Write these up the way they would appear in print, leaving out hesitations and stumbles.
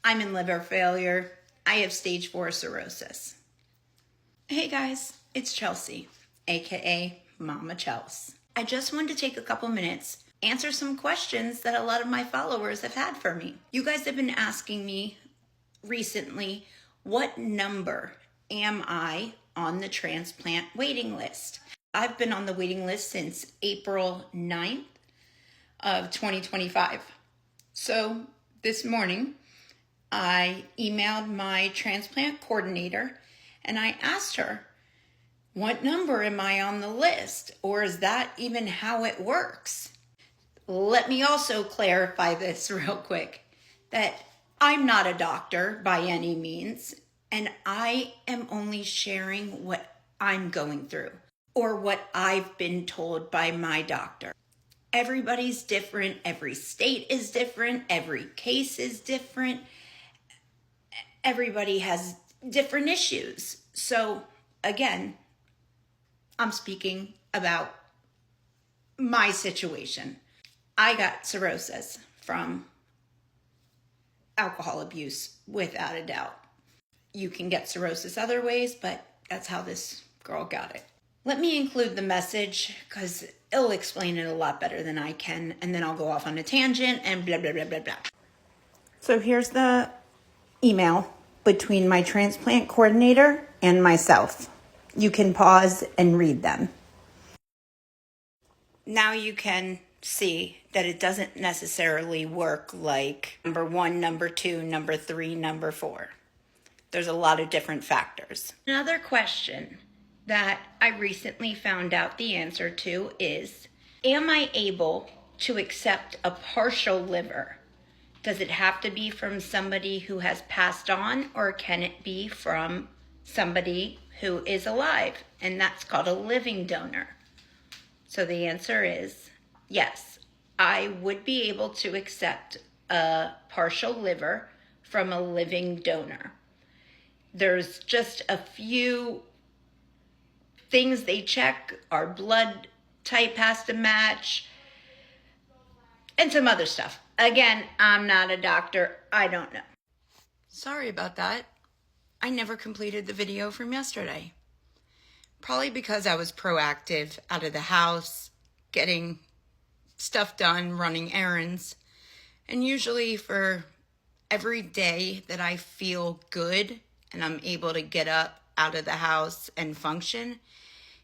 I'm in liver failure. I have stage 4 cirrhosis. Hey guys, it's Chelsea, aka Mama Chels. I just wanted to take a couple minutes, answer some questions that a lot of my followers have had for me. You guys have been asking me recently, what number am I on the transplant waiting list? I've been on the waiting list since April 9th of 2025. So this morning, I emailed my transplant coordinator and I asked her, what number am I on the list? Or is that even how it works? Let me also clarify this real quick, that I'm not a doctor by any means, and I am only sharing what I'm going through or what I've been told by my doctor. Everybody's different. Every state is different. Every case is different. Everybody has different issues. So again, I'm speaking about my situation. I got cirrhosis from alcohol abuse, without a doubt. You can get cirrhosis other ways, but that's how this girl got it. Let me include the message because it'll explain it a lot better than I can, and then I'll go off on a tangent and blah, blah, blah, blah, blah. So here's the email between my transplant coordinator and myself. You can pause and read them. Now you can see that it doesn't necessarily work like number 1, number 2, number 3, number 4. There's a lot of different factors. Another question that I recently found out the answer to is, am I able to accept a partial liver? Does it have to be from somebody who has passed on, or can it be from somebody who is alive? And that's called a living donor. So the answer is yes, I would be able to accept a partial liver from a living donor. There's just a few things they check. Our blood type has to match and some other stuff. Again, I'm not a doctor. I don't know. Sorry about that. I never completed the video from yesterday. Probably because I was proactive, out of the house, getting stuff done, running errands. And usually for every day that I feel good and I'm able to get up out of the house and function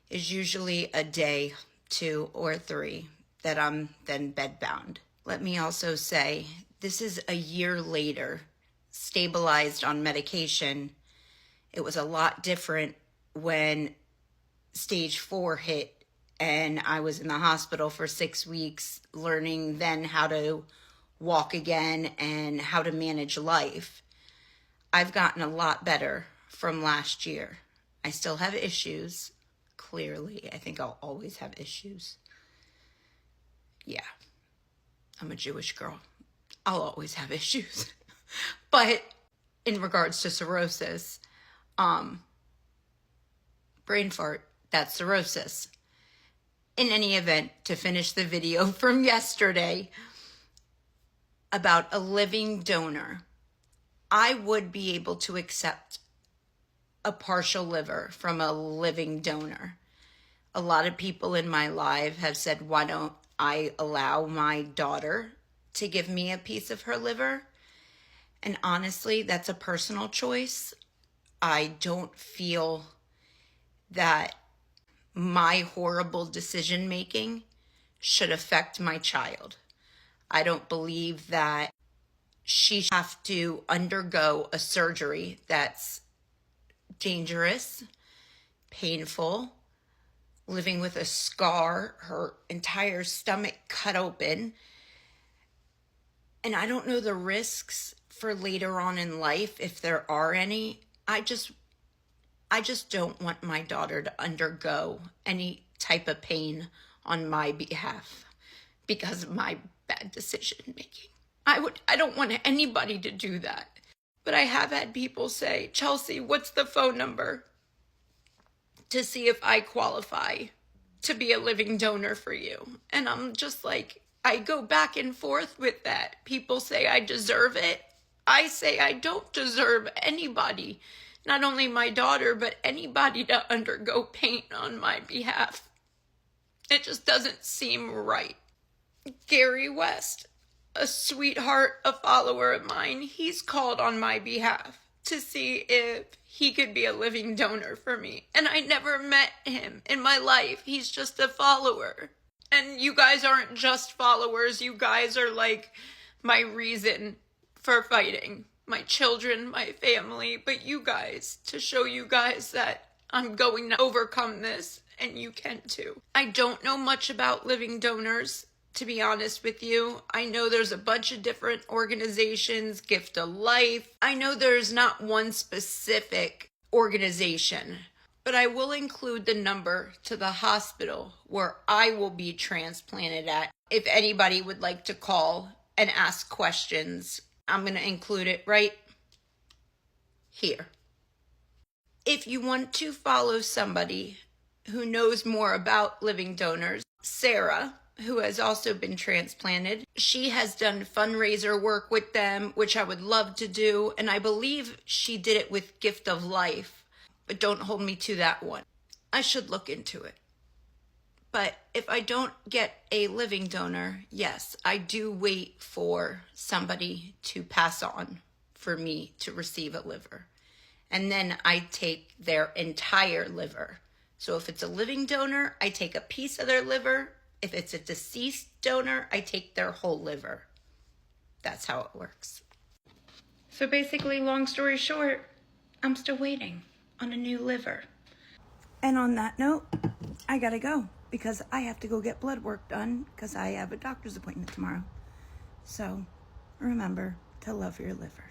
is usually a day, 2 or 3 that I'm then bedbound. Let me also say, this is a year later, stabilized on medication. It was a lot different when stage 4 hit and I was in the hospital for 6 weeks, learning then how to walk again and how to manage life. I've gotten a lot better from last year. I still have issues, clearly. I think I'll always have issues. Yeah, I'm a Jewish girl. I'll always have issues. But in regards to cirrhosis, brain fart, that's cirrhosis. In any event, to finish the video from yesterday about a living donor, I would be able to accept a partial liver from a living donor. A lot of people in my life have said, why don't I allow my daughter to give me a piece of her liver? And honestly, that's a personal choice. I don't feel that my horrible decision making should affect my child. I don't believe that she should have to undergo a surgery that's dangerous, painful, living with a scar, her entire stomach cut open. And I don't know the risks for later on in life, if there are any. I just don't want my daughter to undergo any type of pain on my behalf because of my bad decision making. I don't want anybody to do that. But I have had people say, Chelsea, what's the phone number to see if I qualify to be a living donor for you? And I'm just like, I go back and forth with that. People say I deserve it. I say I don't deserve anybody, not only my daughter, but anybody to undergo pain on my behalf. It just doesn't seem right. Gary West, a sweetheart, a follower of mine, he's called on my behalf to see if he could be a living donor for me. And I never met him in my life. He's just a follower. And you guys aren't just followers. You guys are like my reason for fighting. My children, my family, but you guys, to show you guys that I'm going to overcome this, and you can too. I don't know much about living donors, to be honest with you. I know there's a bunch of different organizations, Gift of Life. I know there's not one specific organization, but I will include the number to the hospital where I will be transplanted at. If anybody would like to call and ask questions, I'm going to include it right here. If you want to follow somebody who knows more about living donors, Sarah, who has also been transplanted, she has done fundraiser work with them, which I would love to do. And I believe she did it with Gift of Life, but don't hold me to that one. I should look into it. But if I don't get a living donor, yes, I do wait for somebody to pass on for me to receive a liver. And then I take their entire liver. So if it's a living donor, I take a piece of their liver. If it's a deceased donor, I take their whole liver. That's how it works. So basically, long story short, I'm still waiting on a new liver. And on that note, I gotta go because I have to go get blood work done because I have a doctor's appointment tomorrow. So remember to love your liver.